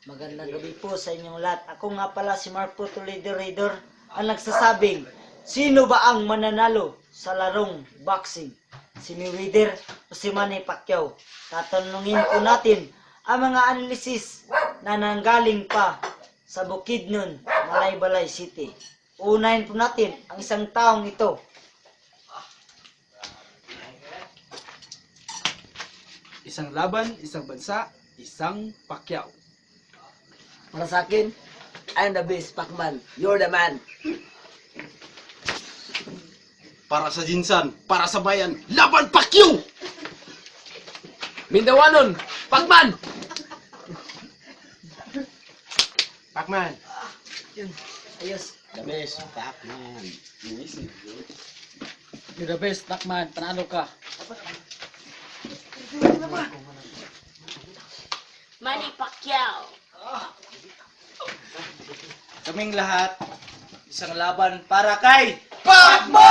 Magandang gabi po sa inyong lahat. Ako nga pala si Marco Toledo Raider ang nagsasabing, sino ba ang mananalo sa larong boxing? Si Mayweather o si Manny Pacquiao? Tatanungin po natin ang mga analysis na nanggaling pa sa Bukidnon, Malaybalay City. Unahin po natin ang isang taong ito. Isang laban, isang bansa, isang Pacquiao. Para sa akin, I'm the best, Pacman. You're the man. Para sa Jinsan, para sa bayan, laban Pacquiao! Mindawanon, Pacman! Pacman. Yun, ayos. The best, Pacman. You're the best, Pacman. Panalo ka. Manny Pacquiao. Kaming lahat, isang laban para kay Pacman!